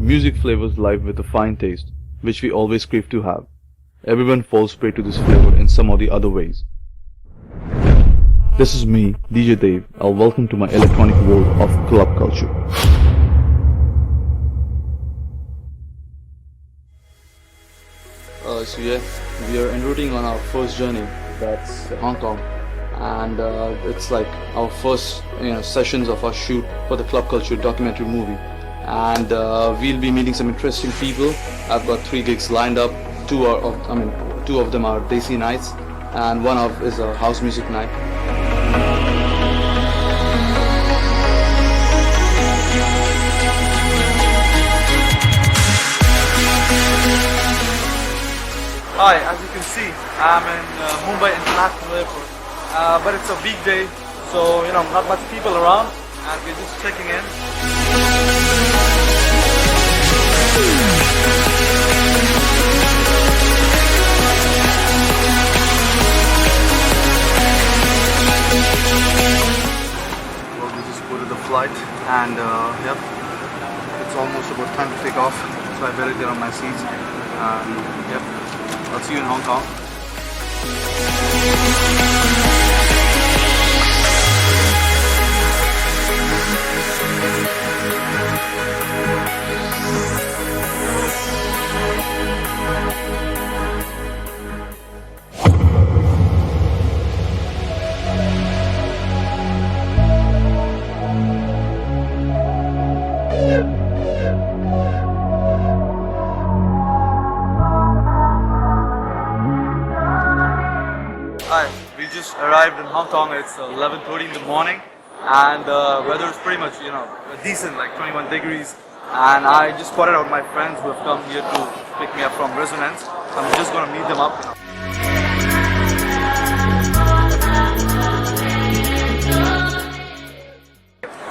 Music flavors life with a fine taste, which we always crave to have. Everyone falls prey to this flavor in some or the other ways. This is me, DJ Dave, and welcome to my electronic world of club culture. So yeah, we are enrouting on our first journey, that's Hong Kong, and it's like our first sessions of our shoot for the Club Culture documentary movie, and we'll be meeting some interesting people. I've got 3 gigs lined up. Two of them are Desi nights, and one of is a house music night. Hi, as you can see, I'm in Mumbai International Airport, but it's a weekday, so not much people around, and we're just checking in. Well, we just boarded the flight, and yep, it's almost about time to take off, so I better get on my seats, and yep. I'll see you in Hong Kong. Hi, we just arrived in Hong Kong. It's 11:30 in the morning, and the weather is pretty much, decent, like 21 degrees. And I just spotted out my friends who have come here to pick me up from Resonance. I'm just gonna meet them up.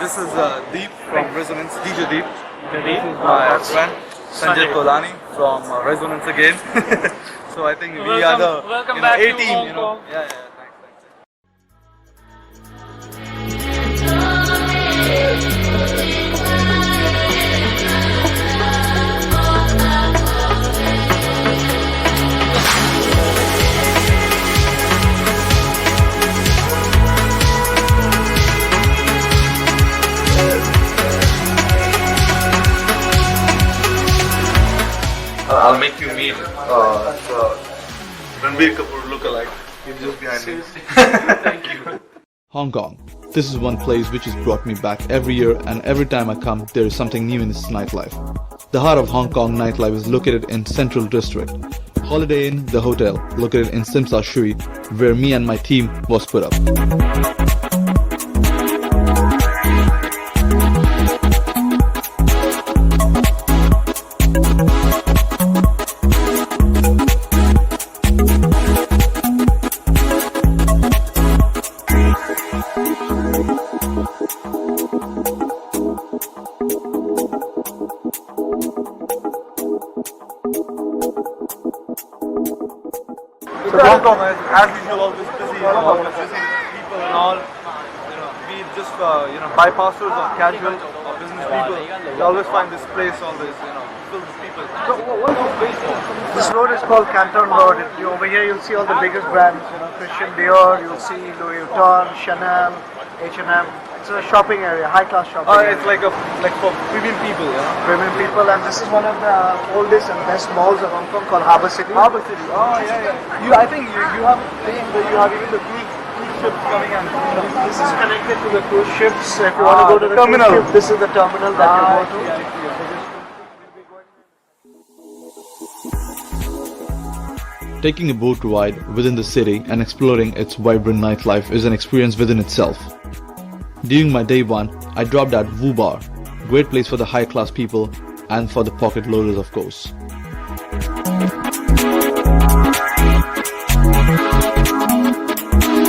This is Deep from Resonance, DJ Deep. This is my friend Sanjay Kolani from Resonance again. So I think we are the A team, Yeah, thanks. I'll make you meet Ranbir Kapoor lookalike. He's just behind me. Thank you. Hong Kong. This is one place which has brought me back every year, and every time I come, there is something new in its nightlife. The heart of Hong Kong nightlife is located in Central District. Holiday Inn, the hotel, located in Tsim Sha Tsui, where me and my team was put up. So Hong Kong is, as usual, always busy, always busy with people and all. Be it just bypassers or casual or business people, you always find this place always, filled with people. So what is this place for? This road is called Canton Road. Over here you'll see all the biggest brands, Christian Dior, you'll see Louis Vuitton, Chanel, H&M. It's a shopping area, high-class shopping area. It's like for premium people, Premium people, and this is one of the oldest and best malls of Hong Kong called Harbour City. Harbour City, I think you have a thing where you have even the cruise ships coming in. This is connected to the cruise ships. If you want to go to the terminal, cruise ship, this is the terminal that you go to. Taking a boat ride within the city and exploring its vibrant nightlife is an experience within itself. During my day 1, I dropped at Wu Bar, great place for the high-class people and for the pocket loaders, of course.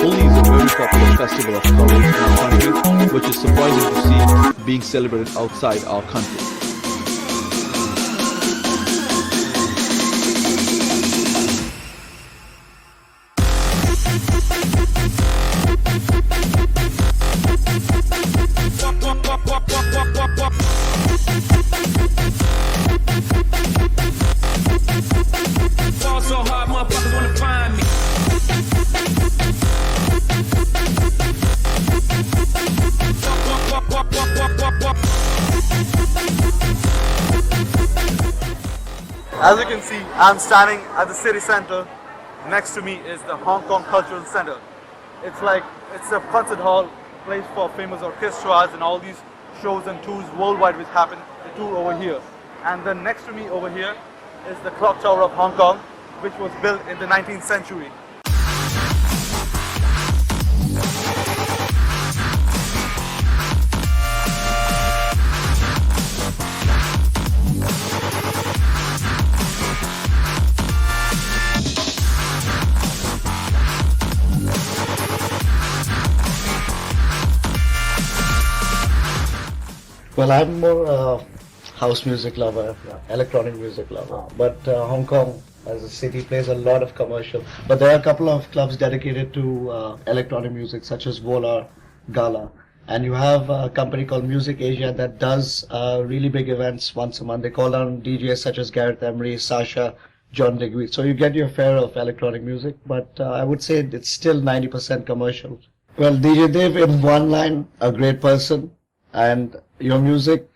Holi is a very popular festival of colors in our country, which is surprising to see being celebrated outside our country. As you can see, I'm standing at the city center. Next to me is the Hong Kong Cultural Center. It's a concert hall, place for famous orchestras and all these shows and tours worldwide which happen. The tour over here. And then next to me over here is the Clock Tower of Hong Kong, which was built in the 19th century. Well, I'm more house music lover, electronic music lover. But Hong Kong as a city plays a lot of commercial. But there are a couple of clubs dedicated to electronic music, such as Volar, Gala. And you have a company called Music Asia that does really big events once a month. They call on DJs such as Gareth Emery, Sasha, John Digweed. So you get your share of electronic music, but I would say it's still 90% commercial. Well, DJ Dev, in one line, a great person, and your music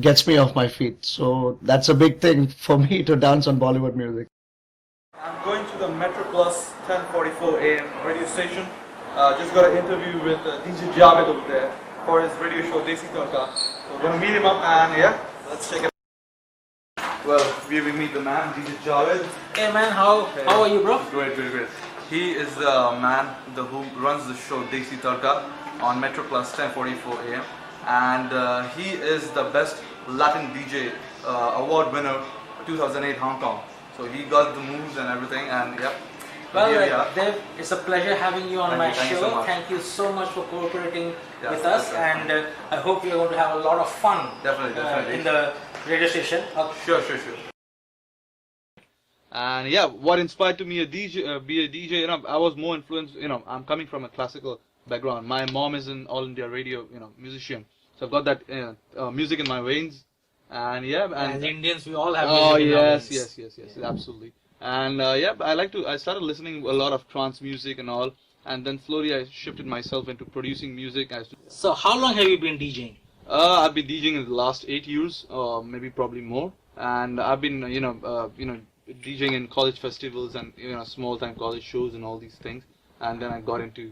gets me off my feet. So that's a big thing for me to dance on Bollywood music. I'm going to the Metro Plus 10:44 AM radio station. Just got an interview with DJ Javed over there for his radio show Desi Tadka. So we're gonna meet him up and yeah, let's check it out. Well, we meet the man, DJ Javed. Hey man, how are you, bro? Great. He is the man who runs the show Desi Tadka on Metro Plus 10:44 AM. And he is the best Latin DJ award winner 2008 Hong Kong. So he got the moves and everything, and yep. Well, Dev, it's a pleasure having you on my Thank you show. so much. Thank you so much for cooperating Yeah, with us, and I hope you're going to have a lot of fun Definitely. in the radio station. Sure. And yeah, what inspired to me be a DJ, you know, I was more influenced, you know, I'm coming from a classical background. My mom is an All India Radio, you know, musician. So I've got that music in my veins. And yeah, As Indians, we all have oh music in our veins. yes, absolutely. And yeah, I started listening a lot of trance music and all, and then slowly I shifted myself into producing music. So how long have you been DJing? I've been DJing in the last 8 years, maybe probably more, and I've been DJing in college festivals and small time college shows and all these things. And then I got into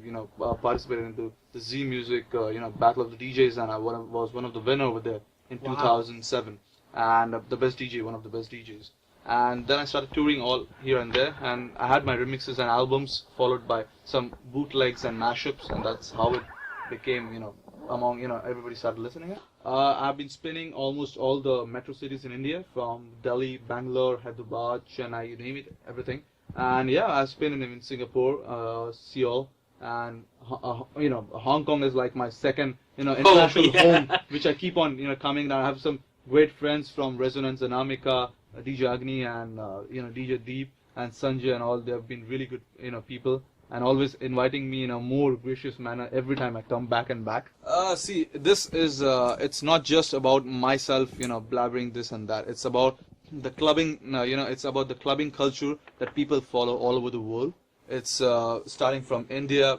participated into the Z Music Battle of the DJs, and I was one of the winners over there in 2007, and one of the best DJs. And then I started touring all here and there, and I had my remixes and albums followed by some bootlegs and mashups, and that's how it became, everybody started listening. I've been spinning almost all the metro cities in India, from Delhi, Bangalore, Hyderabad, Chennai, you name it, everything. And yeah, I've spin in Singapore, Seoul, and Hong Kong is like my second, international home, which I keep on, coming down. I have some great friends from Resonance and Amika, DJ Agni and DJ Deep and Sanjay and all. They have been really good, people, and always inviting me in a more gracious manner every time I come back and back. See, this is it's not just about myself, blabbering this and that. It's about the clubbing, it's about the clubbing culture that people follow all over the world. It's starting from India.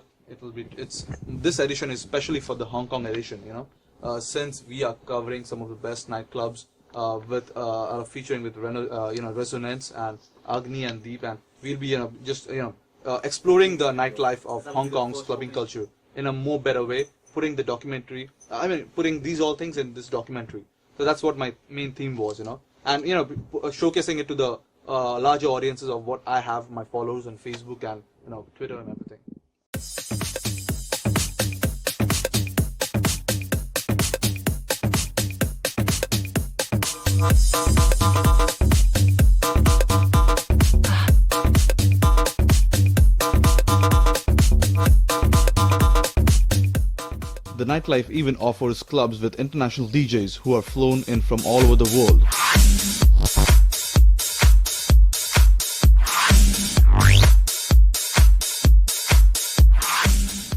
This edition is especially for the Hong Kong edition, since we are covering some of the best nightclubs with featuring with Resonance and Agni and Deep, and we'll be exploring the nightlife of Hong Kong's clubbing culture in a more better way, putting these all things in this documentary. So that's what my main theme was, and showcasing it to the larger audiences of what I have, my followers on Facebook and Twitter and everything. The nightlife even offers clubs with international DJs who are flown in from all over the world.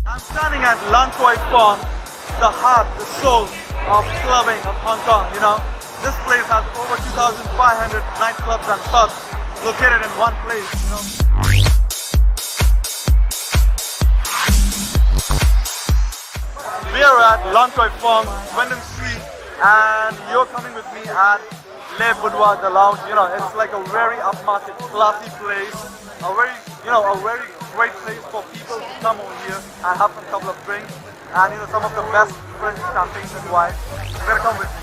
I'm standing at Lan Kwai Fong, the heart, the soul of clubbing of Hong Kong. This place has over 2,500 nightclubs and pubs located in one place. We are at Lan Kwai Fong, Wyndham Street, and you're coming with me at Le Boudoir, the lounge. You know, it's like a very upmarket, classy place. A very great place for people to come over here and have a couple of drinks and some of the best French champagnes and wine. You gotta come with me.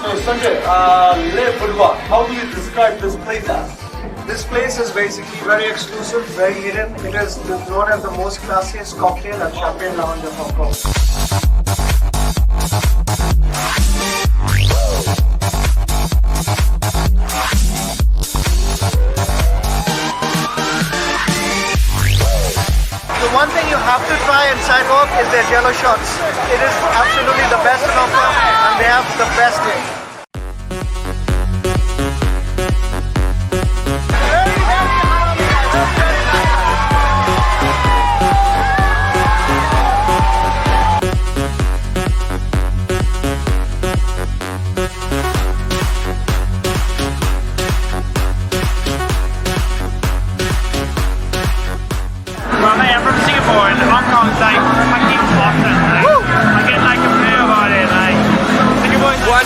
So Sanjay, Le Boudoir, how do you describe this place as? This place is basically very exclusive, very hidden. It is known as the most classiest cocktail and champagne lounge of Hong Kong. The one thing you have to try in Sidewalk is their jello shots. It is absolutely the best in Hong Kong and they have the best day. Well, hey, I'm from Singapore and Hong Kong's like fucking awesome. Like, I get like a prayer about it. Like, Singapore's what?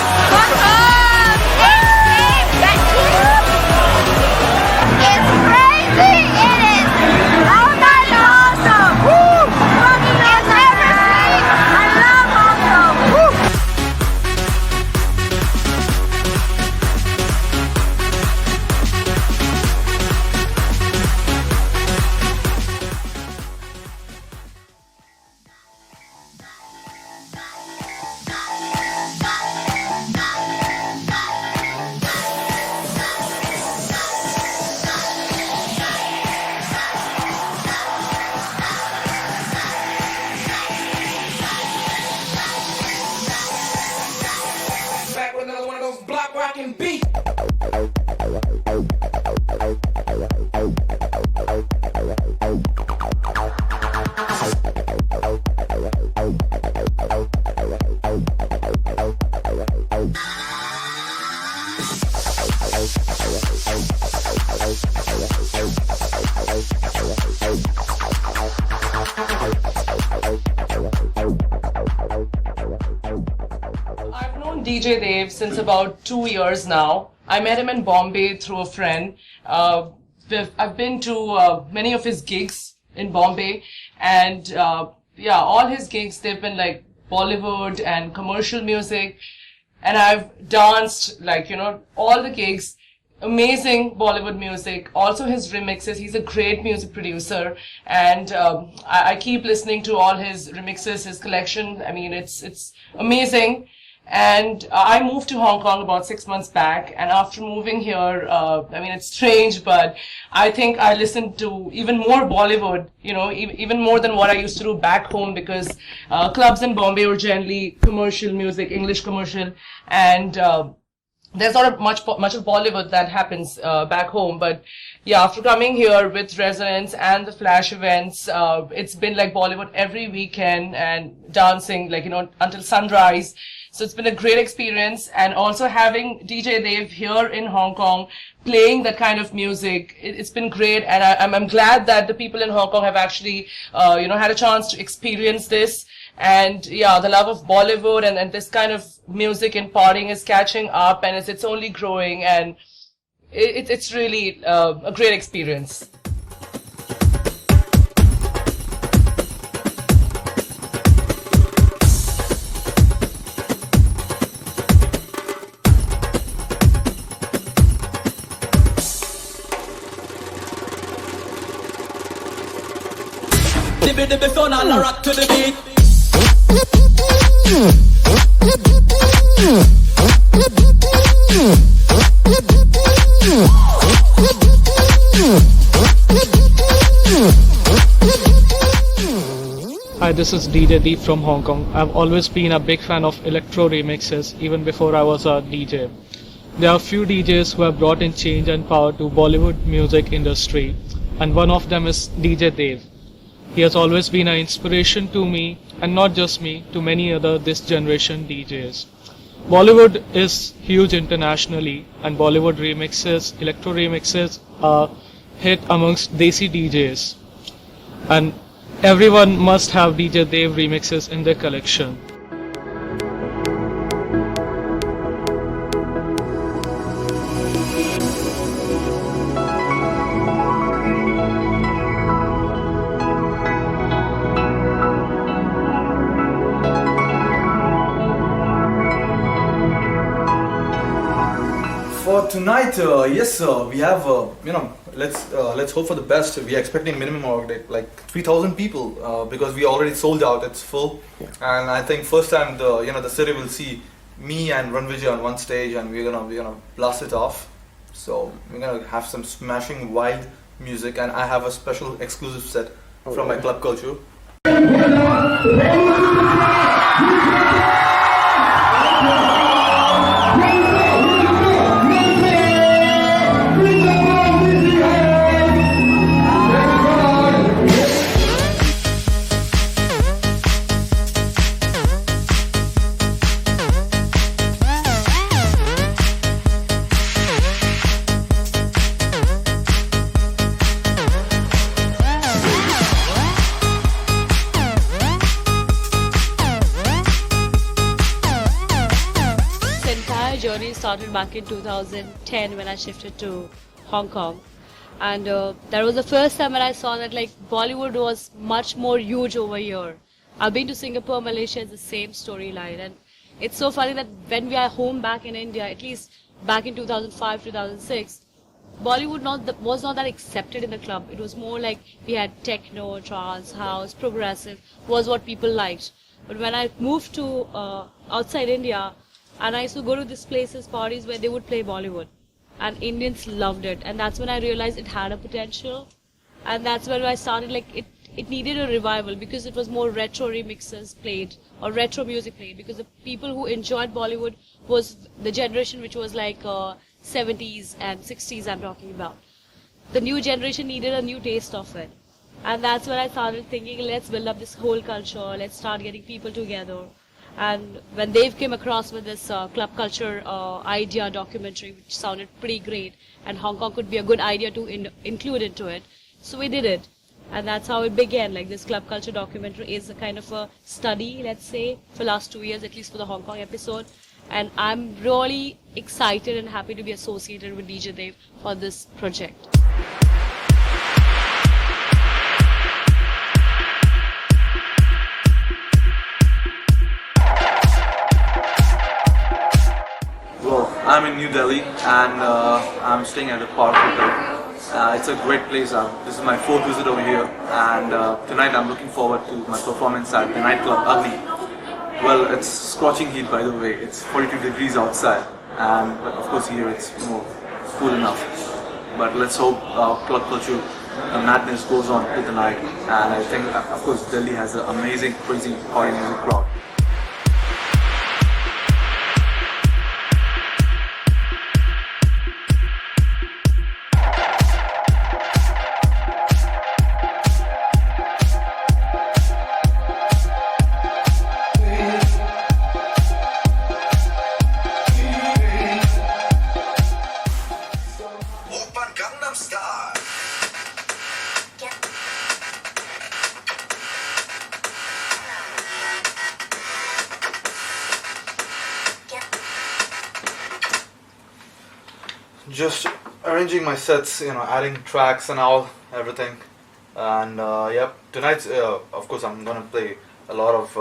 It's crazy! It is! Oh my God! Awesome! Woo! It's everything! I love Hong Kong! Woo! Back with another one of those block rockin' beats. I've known DJ Dev since about 2 years now. I met him in Bombay through a friend. I've been to many of his gigs in Bombay, and yeah, all his gigs, they've been like Bollywood and commercial music, and I've danced like, all the gigs. Amazing Bollywood music, also his remixes. He's a great music producer, and I keep listening to all his remixes, his collection. I mean, it's amazing. And I moved to Hong Kong about 6 months back, and after moving here, I mean, it's strange, but I think I listened to even more Bollywood, even more than what I used to do back home, because clubs in Bombay were generally commercial music, English commercial, and there's not much of Bollywood that happens back home. But yeah, after coming here with Resonance and the Flash events, it's been like Bollywood every weekend and dancing like, until sunrise. So it's been a great experience, and also having DJ Dev here in Hong Kong playing that kind of music, it's been great, and I'm glad that the people in Hong Kong have actually had a chance to experience this. And yeah, the love of Bollywood and this kind of music and partying is catching up, and it's only growing, and it's really a great experience. Dibby phone, I'll rock to the beat. Hi, this is DJ Deep from Hong Kong. I've always been a big fan of electro remixes, even before I was a DJ. There are few DJs who have brought in change and power to Bollywood music industry, and one of them is DJ Dev. He has always been an inspiration to me, and not just me, to many other this generation DJs. Bollywood is huge internationally, and Bollywood remixes, electro remixes are hit amongst Desi DJs. And everyone must have DJ Dev remixes in their collection. For tonight, yes, sir. We have, let's hope for the best. We are expecting minimum of like 3,000 people because we already sold out. It's full, and I think first time the city will see me and Ranvijay on one stage, and we're gonna blast it off. So we're gonna have some smashing wild music, and I have a special exclusive set from my club culture. Journey started back in 2010 when I shifted to Hong Kong, and that was the first time when I saw that like Bollywood was much more huge over here. I've been to Singapore, Malaysia, it's the same storyline, and it's so funny that when we are home back in India, at least back in 2005, 2006, Bollywood was not that accepted in the club. It was more like we had techno, trance, house, progressive was what people liked. But when I moved to outside India, and I used to go to these places, parties where they would play Bollywood. And Indians loved it. And that's when I realized it had a potential. And that's when I started, like, it needed a revival because it was more retro remixes played or retro music played. Because the people who enjoyed Bollywood was the generation which was like 70s and 60s I'm talking about. The new generation needed a new taste of it. And that's when I started thinking, let's build up this whole culture. Let's start getting people together. And when Dave came across with this club culture idea documentary, which sounded pretty great, and Hong Kong could be a good idea to include into it, so we did it. And that's how it began. Like this club culture documentary is a kind of a study, let's say, for the last 2 years, at least for the Hong Kong episode. And I'm really excited and happy to be associated with DJ Dave for this project. I'm in New Delhi and I'm staying at the Park Hotel. It's a great place. This is my 4th visit over here, and tonight I'm looking forward to my performance at the nightclub Agni. Well, it's scorching heat, by the way. It's 42 degrees outside, but of course here it's more cool enough. But let's hope club culture madness goes on till the night, and I think of course Delhi has an amazing, crazy party music crowd. Just arranging my sets, adding tracks and everything. And yep, tonight, of course, I'm gonna play a lot of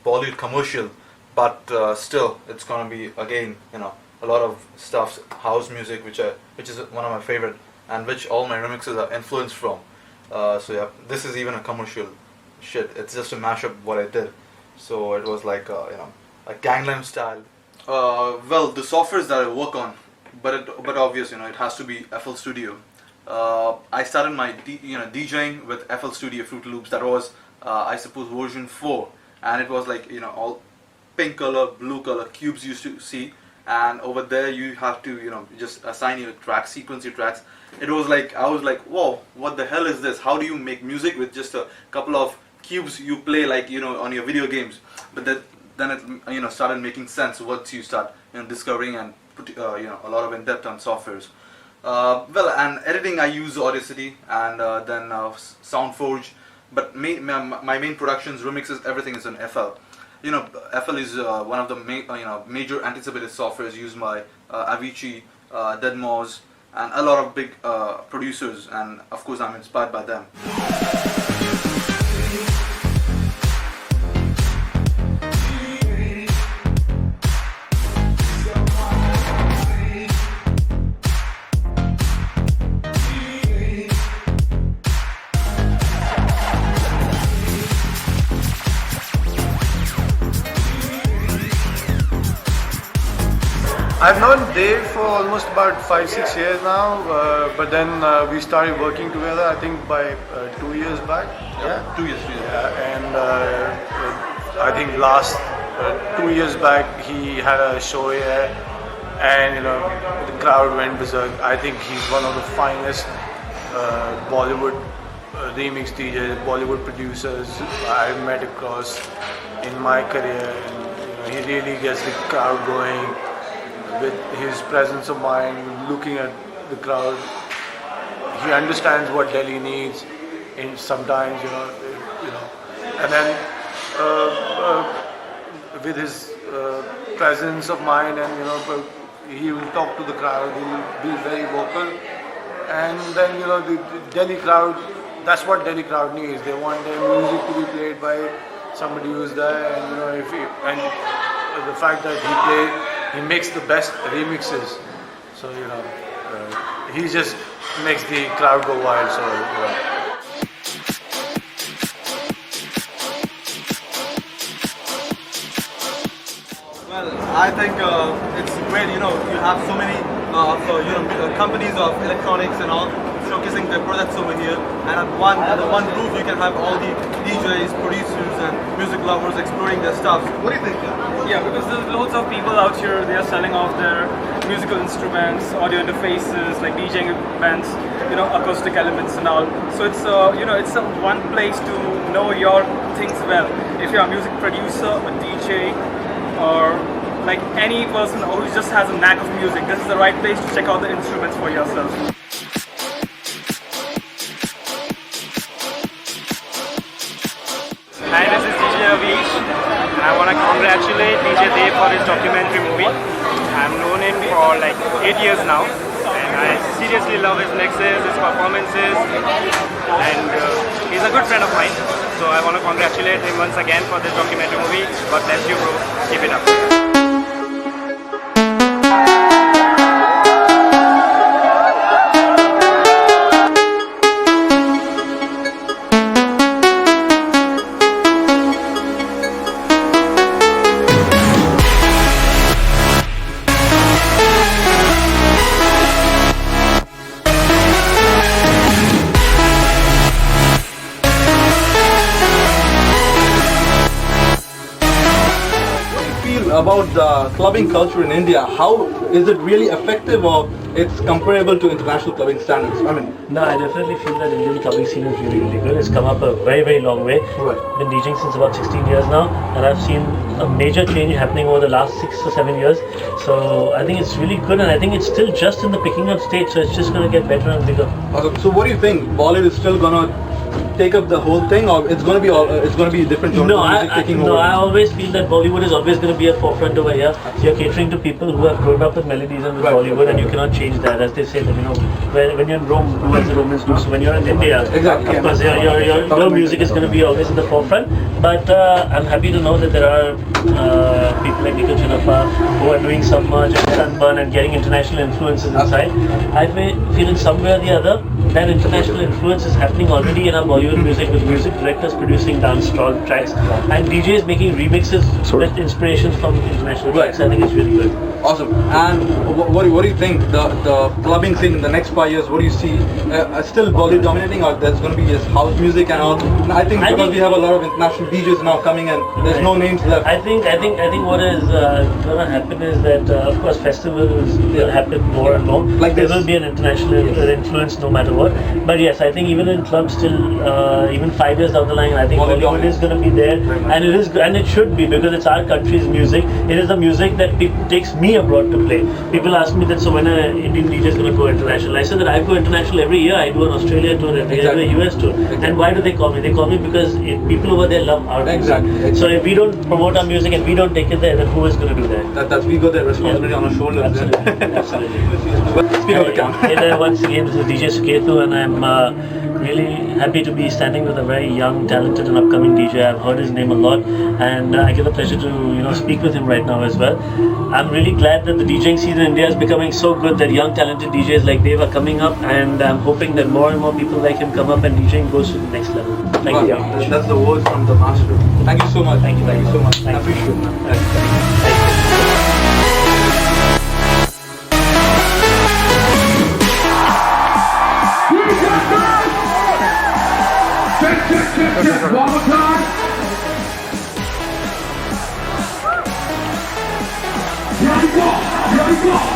Bollywood commercial, but still, it's gonna be again, a lot of stuff, house music, which is one of my favorite, and which all my remixes are influenced from. So yeah, this is even a commercial shit. It's just a mashup what I did. So it was like a Gangnam style. Well, the softwares that I work on. But obvious, it has to be FL Studio. I started my DJing with FL Studio Fruit Loops. That was I suppose version 4, and it was like all pink color, blue color cubes you used to see, and over there you have to just assign your tracks, sequence your tracks. It was like I was like, whoa, what the hell is this? How do you make music with just a couple of cubes you play like on your video games? But then it started making sense once you start discovering and put a lot of in-depth on softwares. Well, and editing I use Audacity and then SoundForge, but my main productions, remixes, everything is in FL. You know, FL is one of the major anticipated softwares used by Avicii, Deadmau5, and a lot of big producers, and of course I'm inspired by them. I've known Dave for almost about 5-6 years now, but then we started working together, I think by 2 years back. Yeah, 2 years. Yeah, and I think last 2 years back he had a show here, and you know the crowd went berserk. I think he's one of the finest Bollywood remix DJs, Bollywood producers I've met across in my career, and you know, he really gets the crowd going. With his presence of mind, looking at the crowd, he understands what Delhi needs. And sometimes, you know, and then with his presence of mind, and you know, he will talk to the crowd. He will be very vocal, and then you know, the Delhi crowd. That's what Delhi crowd needs. They want their music to be played by somebody who's there, and you know, and the fact that he makes the best remixes, so you know, he just makes the crowd go wild. So you know. Well, I think it's great. You know, you have so many companies of electronics and all showcasing their products over here, and under one roof you can have all the DJs, producers, and music lovers exploring their stuff. What do you think? Yeah, because there's loads of people out here, they are selling off their musical instruments, audio interfaces, like DJing events, you know, acoustic elements and all. So it's it's a one place to know your things well. If you're a music producer, a DJ, or like any person who just has a knack of music, this is the right place to check out the instruments for yourself. Hi, this is DJ Avish, and I want to congratulate DJ Dave for his documentary movie. I've known him for like 8 years now, and I seriously love his mixes, his performances, and he's a good friend of mine. So I want to congratulate him once again for this documentary movie. God bless you, bro. Keep it up. About the clubbing culture in India, how is it really effective, or it's comparable to international clubbing standards? I mean, no, I definitely feel that Indian clubbing scene is really, really good. It's come up a very, very long way. Right. Been DJing since about 16 years now, and I've seen a major change happening over the last 6 or 7 years. So I think it's really good, and I think it's still just in the picking up stage. So it's just going to get better and bigger. Awesome. So what do you think? Bollywood is still gonna take up the whole thing, or it's going to be different genres of music taking over? No, I always feel that Bollywood is always going to be a forefront over here. You're catering to people who have grown up with melodies and with Bollywood, and you cannot change that. As they say that, you know, when you're in Rome, do as the Romans do. So when you're in India, exactly, of course, your music is going to be always in the forefront. But I'm happy to know that there are people like Nikhil Chinappa who are doing Submerge and Sunburn and getting international influences inside. I feel in some way or the other that international influence is happening already in our Bollywood music, with music directors producing dance tracks and DJs making remixes with inspirations from international tracks. I think it's really good. Awesome. And what do you think the clubbing scene in the next 5 years? What do you see? Still Bollywood dominating, or there's going to be just house music and all? I think we have a lot of international DJs now coming, and there's no names left. I think what is going to happen is that of course festivals will happen more and more. Like there will be an international influence no matter what. forth. But yes, I think even in clubs still, even 5 years down the line, I think Bollywood is going to be there, and it is, and it should be, because it's our country's music. It is the music that takes me abroad to play. People ask me that, so when an Indian DJ is going to go international? I said that I go international every year. I do an Australia tour, I do a US tour. And why do they call me? They call me because people over there love our music. So if we don't promote our music and we don't take it there, then who is going to do that? That's we got that responsibility on our shoulders. Absolutely. Absolutely. Speak of the camera. Once again, this is DJ Suketu, and I'm really happy to be standing with a very young, talented and upcoming DJ. I've heard his name a lot, and I get the pleasure to speak with him right now as well. I'm really glad that the DJing scene in India is becoming so good that young, talented DJs like Dave are coming up, and I'm hoping that more and more people like him come up and DJing goes to the next level. Thank you. That's the words from the master. Thank you so much. Thank you so much. I appreciate it. One more time. Here we go.